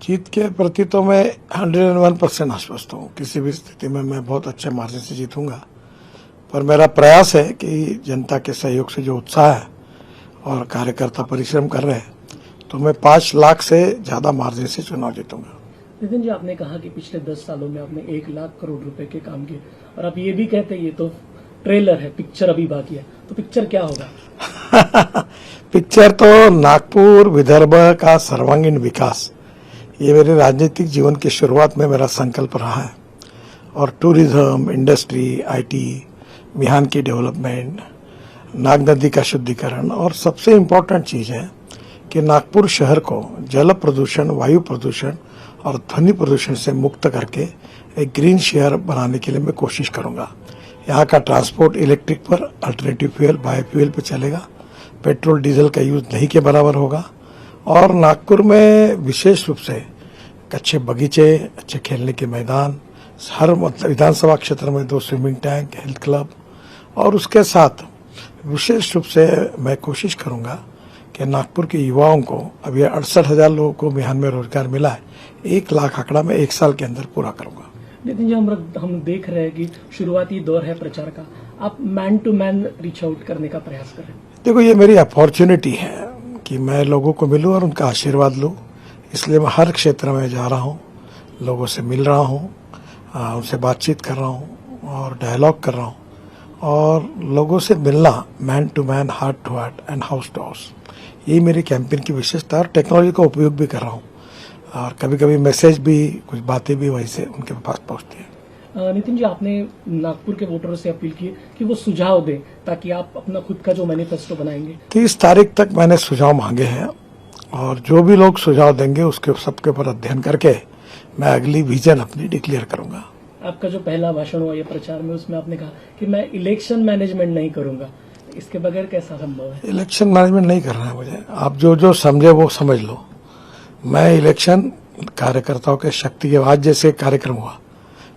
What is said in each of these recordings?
जीत के प्रति तो मैं 101% आश्वस्त हूँ। किसी भी स्थिति में मैं बहुत अच्छे मार्जिन से जीतूंगा, पर मेरा प्रयास है कि जनता के सहयोग से जो उत्साह है और कार्यकर्ता परिश्रम कर रहे हैं, तो मैं 5 लाख से ज़्यादा मार्जिन से चुनाव जीतूंगा। नितिन जी, आपने कहा कि पिछले 10 सालों में आपने 1 लाख करोड़ रुपए के काम किए और आप ये भी कहते हैं ये तो ट्रेलर है, पिक्चर अभी बाकी है, तो पिक्चर क्या होगा? पिक्चर तो नागपुर विदर्भ का सर्वांगीण विकास, ये मेरे राजनीतिक जीवन की शुरुआत में मेरा संकल्प रहा है। और टूरिज्म, इंडस्ट्री, आईटी, मिहान की डेवलपमेंट, नाग नदी का शुद्धिकरण, और सबसे इम्पोर्टेंट चीज़ है कि नागपुर शहर को जल प्रदूषण, वायु प्रदूषण और ध्वनि प्रदूषण से मुक्त करके एक ग्रीन शहर बनाने के लिए मैं कोशिश करूंगा। यहाँ का ट्रांसपोर्ट इलेक्ट्रिक पर, अल्टरनेटिव फ्यूल, बायोफ्यूल पर चलेगा। पेट्रोल डीजल का यूज नहीं के बराबर होगा। और नागपुर में विशेष रूप से अच्छे बगीचे, अच्छे खेलने के मैदान, हर विधानसभा क्षेत्र में 2 स्विमिंग टैंक, हेल्थ क्लब, और उसके साथ विशेष रूप से मैं कोशिश करूंगा कि नागपुर के युवाओं को, अभी 68,000 लोगों को मिहान में रोजगार मिला है, 1 लाख आंकड़ा में 1 साल के अंदर पूरा करूंगा। नितिन जी, हम देख रहे हैं कि शुरुआती दौर है प्रचार का, आप man to man reach out करने का प्रयास कर रहे हैं। देखो, ये मेरी अपॉर्चुनिटी है कि मैं लोगों को मिलूं और उनका आशीर्वाद लूं, इसलिए मैं हर क्षेत्र में जा रहा हूं, लोगों से मिल रहा हूं, उनसे बातचीत कर रहा हूं और डायलॉग कर रहा हूं। और लोगों से मिलना man to man, heart to heart and house to house, यही मेरी कैंपेन की विशेषता। और टेक्नोलॉजी का उपयोग भी कर रहा हूँ, और कभी कभी मैसेज भी, कुछ बातें भी वहीं से उनके पास पहुँचती हैं। नितिन जी, आपने नागपुर के वोटरों से अपील की कि वो सुझाव दें ताकि आप अपना खुद का जो मैनिफेस्टो बनाएंगे। 30 तारीख तक मैंने सुझाव मांगे हैं, और जो भी लोग सुझाव देंगे उसके सबके ऊपर अध्ययन करके मैं अगली विजन अपनी डिक्लेयर करूंगा। आपका जो पहला भाषण हुआ ये प्रचार में, उसमें आपने कहा कि मैं इलेक्शन मैनेजमेंट नहीं करूंगा, इसके बगैर कैसा संभव है? इलेक्शन मैनेजमेंट नहीं करना है मुझे। आप जो समझे वो समझ लो। मैं इलेक्शन कार्यकर्ताओं के शक्ति के, आज जैसे कार्यक्रम हुआ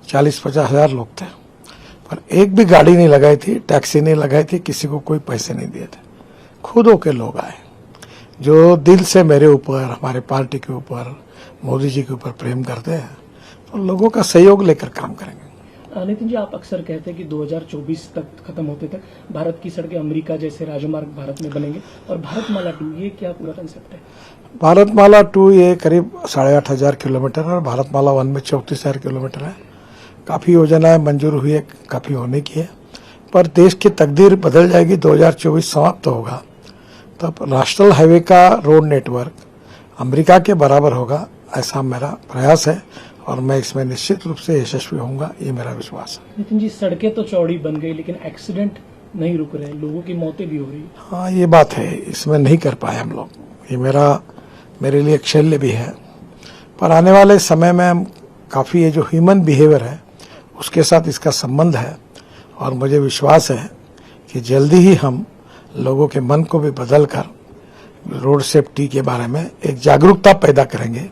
40-50 हजार लोग थे, पर एक भी गाड़ी नहीं लगाई थी, टैक्सी नहीं लगाई थी, किसी को कोई पैसे नहीं दिए थे। खुद होके लोग आए जो दिल से मेरे ऊपर, हमारे पार्टी के ऊपर, मोदी जी के ऊपर प्रेम करते हैं, तो लोगों का सहयोग लेकर काम करेंगे। नितिन जी, आप अक्सर कहते हैं कि 2024 तक खत्म होते तक भारत की सड़कें अमेरिका जैसे राजमार्ग भारत में बनेंगे, और भारतमाला 2 ये क्या पूरा कंसेप्ट है? भारतमाला 2 ये करीब 8,500 किलोमीटर है, और भारतमाला 1 में 34,000 किलोमीटर है। काफ़ी योजनाएं मंजूर हुई है, काफ़ी होने की है, पर देश की तकदीर बदल जाएगी। 2024 समाप्त होगा तब नेशनल हाईवे का रोड नेटवर्क अमेरिका के बराबर होगा, ऐसा मेरा प्रयास है, और मैं इसमें निश्चित रूप से यशस्वी होऊंगा, ये मेरा विश्वास है। नितिन जी, सड़कें तो चौड़ी बन गई, लेकिन एक्सीडेंट नहीं रुक रहे, लोगों की मौतें भी हो रही। हाँ, ये बात है, इसमें नहीं कर पाए हम लोग, ये मेरे लिए एक शैल्य भी है। पर आने वाले समय में हम काफ़ी, ये जो ह्यूमन बिहेवियर है उसके साथ इसका संबंध है, और मुझे विश्वास है कि जल्दी ही हम लोगों के मन को भी बदल कर रोड सेफ्टी के बारे में एक जागरूकता पैदा करेंगे,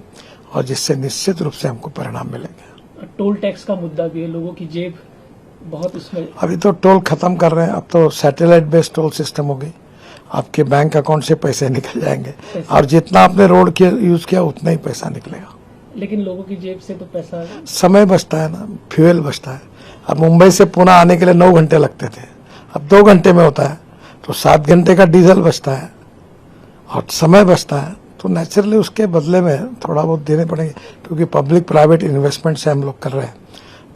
और जिससे निश्चित रूप से हमको परिणाम मिलेंगे। टोल टैक्स का मुद्दा भी है, लोगों की जेब बहुत इसमें। अभी तो टोल खत्म कर रहे हैं, अब तो सैटेलाइट बेस्ड टोल सिस्टम हो गई, आपके बैंक अकाउंट से पैसे निकल जाएंगे, और जितना आपने रोड के यूज किया उतना ही पैसा निकलेगा। लेकिन लोगों की जेब से तो पैसा, समय बचता है ना, फ्यूल बचता है। अब मुंबई से पुणे आने के लिए 9 घंटे लगते थे, अब 2 घंटे में होता है, तो 7 घंटे का डीजल बचता है और समय बचता है। तो नेचुरली उसके बदले में थोड़ा बहुत देने पड़ेंगे, क्योंकि पब्लिक प्राइवेट इन्वेस्टमेंट से हम लोग कर रहे हैं,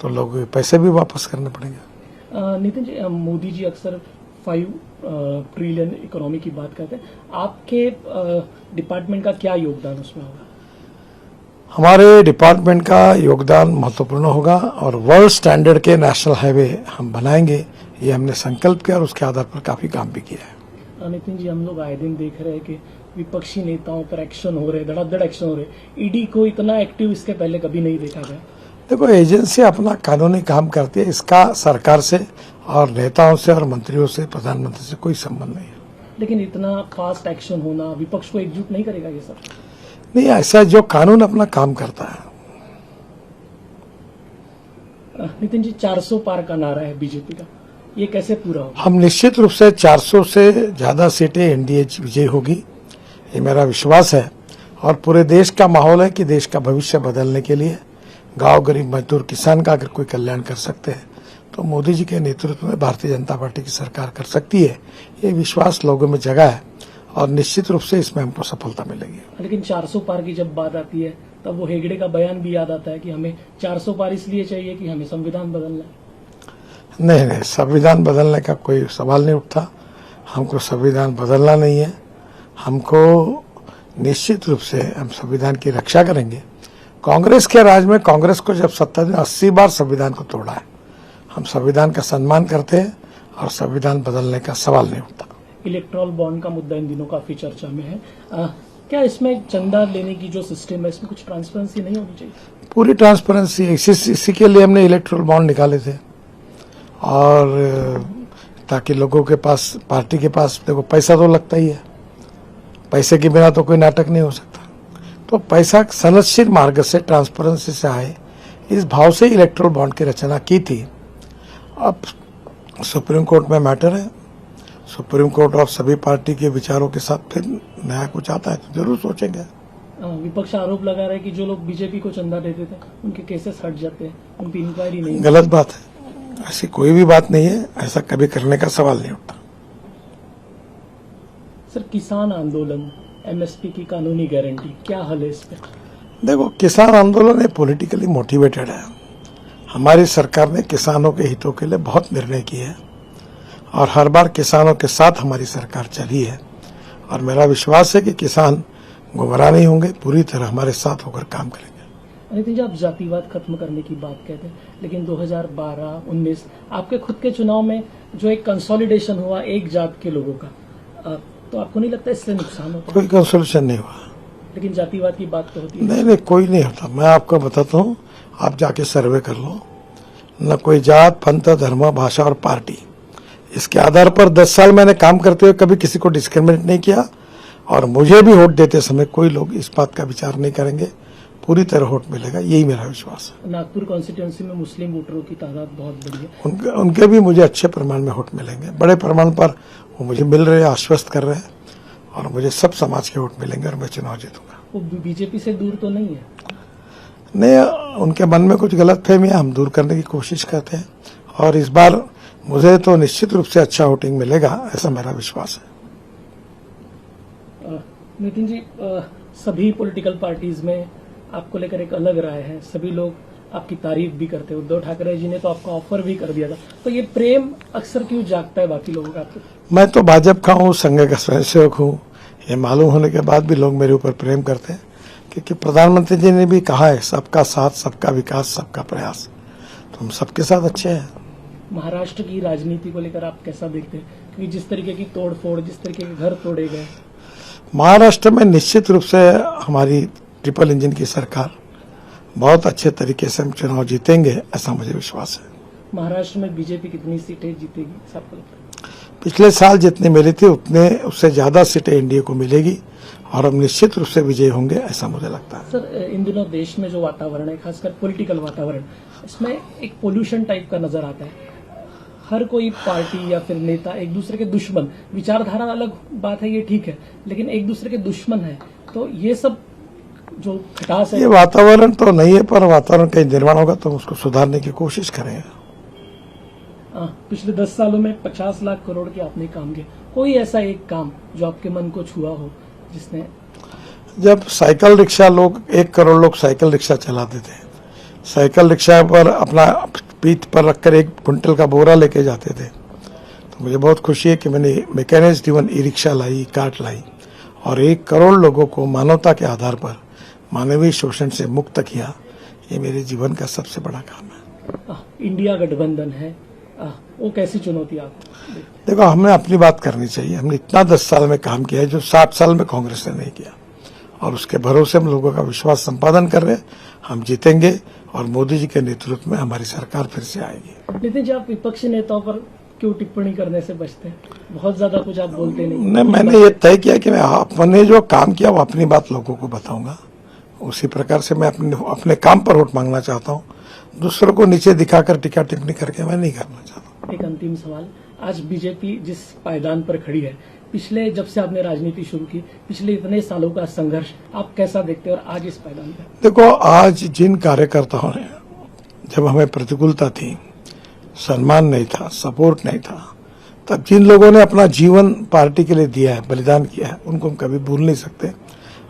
तो लोग पैसे भी वापस करने पड़ेंगे। नितिन जी, मोदी जी अक्सर 5 ट्रिलियन इकोनॉमी की बात करते हैं, आपके डिपार्टमेंट का क्या योगदान उसमें होगा? हमारे डिपार्टमेंट का योगदान महत्वपूर्ण होगा, और वर्ल्ड स्टैंडर्ड के नेशनल हाईवे हम बनाएंगे, ये हमने संकल्प किया, और उसके आधार पर काफी काम भी किया है। नितिन जी, हम लोग आए दिन देख रहे हैं कि विपक्षी नेताओं पर एक्शन हो रहे, धड़ाधड़ एक्शन हो रहे। ईडी को इतना एक्टिव इसके पहले कभी नहीं देखा गया। देखो, एजेंसी अपना कानूनी काम करती है, इसका सरकार से और नेताओं से और मंत्रियों से, प्रधानमंत्री से कोई संबंध नहीं है। लेकिन इतना फास्ट एक्शन होना विपक्ष को एकजुट नहीं करेगा ये सब? नहीं, ऐसा जो कानून अपना काम करता है। नितिन जी, 400 पार का नारा है बीजेपी का, ये कैसे पूरा होगा? हम निश्चित रूप से 400 से ज्यादा सीटें एनडीए विजयी होगी, ये मेरा विश्वास है, और पूरे देश का माहौल है कि देश का भविष्य बदलने के लिए गांव गरीब मजदूर किसान का अगर कोई कल्याण कर सकते हैं तो मोदी जी के नेतृत्व में भारतीय जनता पार्टी की सरकार कर सकती है। ये विश्वास लोगों में जगा है और निश्चित रूप से इसमें हमको सफलता मिलेगी। लेकिन 400 पार की जब बात आती है तब वो हेगड़े का बयान भी याद आता है कि हमें 400 पार इसलिए चाहिए कि हमें संविधान बदलना है। नहीं, संविधान बदलने का कोई सवाल नहीं उठता। हमको संविधान बदलना नहीं है। हमको निश्चित रूप से हम संविधान की रक्षा करेंगे। कांग्रेस के राज में कांग्रेस को जब सत्ता दी 80 बार संविधान को तोड़ा है। हम संविधान का सम्मान करते हैं और संविधान बदलने का सवाल नहीं उठता। इलेक्ट्रॉल बॉन्ड का मुद्दा इन दिनों काफी चर्चा में है। क्या इसमें चंदा लेने की जो सिस्टम है इसमें कुछ ट्रांसपेरेंसी नहीं होनी चाहिए? पूरी ट्रांसपेरेंसी, इसी के लिए हमने इलेक्ट्रल बॉन्ड निकाले थे। और ताकि लोगों के पास, पार्टी के पास, देखो पैसा तो लगता ही है, पैसे के बिना तो कोई नाटक नहीं हो सकता। तो पैसा सनदशील मार्ग से, ट्रांसपेरेंसी से आए, इस भाव से इलेक्ट्रल बॉन्ड की रचना की थी। अब सुप्रीम कोर्ट में मैटर है। सुप्रीम कोर्ट और सभी पार्टी के विचारों के साथ फिर नया कुछ आता है तो जरूर सोचेंगे। विपक्ष आरोप लगा रहा है कि जो लोग बीजेपी को चंदा देते थे उनके केसेस हट जाते हैं, उनकी इंक्वायरी नहीं। गलत बात है, ऐसी कोई भी बात नहीं है। ऐसा कभी करने का सवाल नहीं उठता। सर, किसान आंदोलन, एमएसपी की कानूनी गारंटी, क्या हल है इस पे? देखो, किसान आंदोलन है पॉलिटिकली मोटिवेटेड है। हमारी सरकार ने किसानों के हितों के लिए बहुत निर्णय किए हैं और हर बार किसानों के साथ हमारी सरकार चली है। और मेरा विश्वास है कि किसान गुमराह नहीं होंगे, पूरी तरह हमारे साथ होकर काम करेंगे। नितिन जी, आप जातिवाद खत्म करने की बात कहते हैं, लेकिन 2012-19 आपके खुद के चुनाव में जो एक कंसोलिडेशन हुआ एक जात के लोगों का, तो आपको नहीं लगता इससे नुकसान होता? कोई कंसोलिडेशन नहीं हुआ। लेकिन जातिवाद की बात तो होती है। नहीं, कोई नहीं होता। मैं आपको बताता हूँ, आप जाके सर्वे कर लो। न कोई जात, पंथ, धर्म, भाषा और पार्टी, इसके आधार पर 10 साल मैंने काम करते हुए कभी किसी को डिस्क्रिमिनेट नहीं किया। और मुझे भी वोट देते समय कोई लोग इस बात का विचार नहीं करेंगे। पूरी तरह वोट मिलेगा, यही मेरा विश्वास है। नागपुर कॉन्स्टिट्यूंसी में मुस्लिम वोटरों की तादाद बहुत बड़ी है। उनके भी मुझे अच्छे प्रमाण में वोट मिलेंगे, बड़े प्रमाण पर वो मुझे मिल रहे हैं, आश्वस्त कर रहे हैं। और मुझे सब समाज के वोट मिलेंगे और मैं चुनाव जीतूंगा। वो बीजेपी से दूर तो नहीं है? नहीं, उनके मन में कुछ गलत फहमियां हम दूर करने की कोशिश करते हैं। और इस बार मुझे तो निश्चित रूप से अच्छा वोटिंग मिलेगा, ऐसा मेरा विश्वास है। नितिन जी, सभी पॉलिटिकल पार्टीज में आपको लेकर एक अलग राय है। सभी लोग आपकी तारीफ भी करते हैं। उद्धव ठाकरे जी ने तो आपका ऑफर भी कर दिया था। तो ये प्रेम अक्सर क्यों जागता है बाकी लोगों का आपको? मैं तो भाजपा का हूँ, संघ का स्वयंसेवक हूँ। ये मालूम होने के बाद भी लोग मेरे ऊपर प्रेम करते हैं, क्योंकि प्रधानमंत्री जी ने भी कहा है, सबका साथ, सबका विकास, सबका प्रयास। तो हम सबके साथ अच्छे हैं। महाराष्ट्र की राजनीति को लेकर आप कैसा देखते हैं? क्योंकि जिस तरीके की तोड़फोड़, जिस तरीके के घर तोड़े गए, महाराष्ट्र में निश्चित रूप से हमारी ट्रिपल इंजन की सरकार बहुत अच्छे तरीके से हम चुनाव जीतेंगे, ऐसा मुझे विश्वास है। महाराष्ट्र में बीजेपी कितनी सीटें जीतेगी आपको लगता है? पिछले साल जितनी मिली थी उतने, उससे ज्यादा सीटें एनडीए को मिलेगी और हम निश्चित रूप से विजयी होंगे, ऐसा मुझे लगता है। सर, इन दिनों देश में जो वातावरण है, खासकर पॉलिटिकल वातावरण, इसमें एक पोल्यूशन टाइप का नजर आता है। हर कोई पार्टी या फिर नेता एक दूसरे के दुश्मन, विचारधारा अलग बात है, ये ठीक है, लेकिन एक दूसरे के दुश्मन है। तो ये सब जो खटास है, ये वातावरण तो नहीं है, पर वातावरण का निर्माण होगा तो उसको सुधारने की कोशिश करेंगे। पिछले 10 सालों में 50 लाख करोड़ के आपने काम किए। कोई ऐसा एक काम जो आपके मन को छुआ हो, जिसने? जब साइकिल रिक्शा, लोग 1 करोड़ लोग साइकिल रिक्शा चलाते थे, साइकिल रिक्शा पर अपना पीठ पर रखकर 1 क्विंटल का बोरा लेके जाते थे, तो मुझे बहुत खुशी है कि मैंने मैकेनिक्स ड्रिवन ई रिक्शा लाई, कार्ट लाई और 1 करोड़ लोगों को मानवता के आधार पर मानवीय शोषण से मुक्त किया। ये मेरे जीवन का सबसे बड़ा काम है। इंडिया गठबंधन है, वो कैसी चुनौती आप? देखो, हमें अपनी बात करनी चाहिए। हमने इतना 10 साल में काम किया है जो 7 साल में कांग्रेस ने नहीं किया, और उसके भरोसे हम लोगों का विश्वास संपादन कर रहे हैं। हम जीतेंगे और मोदी जी के नेतृत्व में हमारी सरकार फिर से आएगी। नितिन जी, आप विपक्षी नेताओं पर क्यों टिप्पणी करने से बचते हैं? बहुत ज्यादा कुछ आप बोलते नहीं। मैंने ये तय किया कि मैं अपने जो काम किया वो अपनी बात लोगों को बताऊंगा। उसी प्रकार से मैं अपने काम पर वोट मांगना चाहता हूँ। दूसरों को नीचे दिखाकर टीका टिप्पणी करके मैं नहीं करना चाहता। एक अंतिम सवाल, आज बीजेपी जिस पायदान पर खड़ी है, पिछले जब से आपने राजनीति शुरू की, पिछले इतने सालों का संघर्ष आप कैसा देखते हैं और आज इस मैदान में? देखो, आज जिन कार्यकर्ताओं ने, जब हमें प्रतिकूलता थी, सम्मान नहीं था, सपोर्ट नहीं था, तब जिन लोगों ने अपना जीवन पार्टी के लिए दिया है, बलिदान किया है, उनको हम कभी भूल नहीं सकते।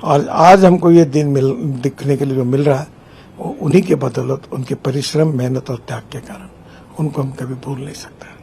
और आज हमको ये दिन दिखने के लिए जो मिल रहा है, वो उन्हीं के बदौलत, उनके परिश्रम, मेहनत और त्याग के कारण, उनको हम कभी भूल नहीं सकते।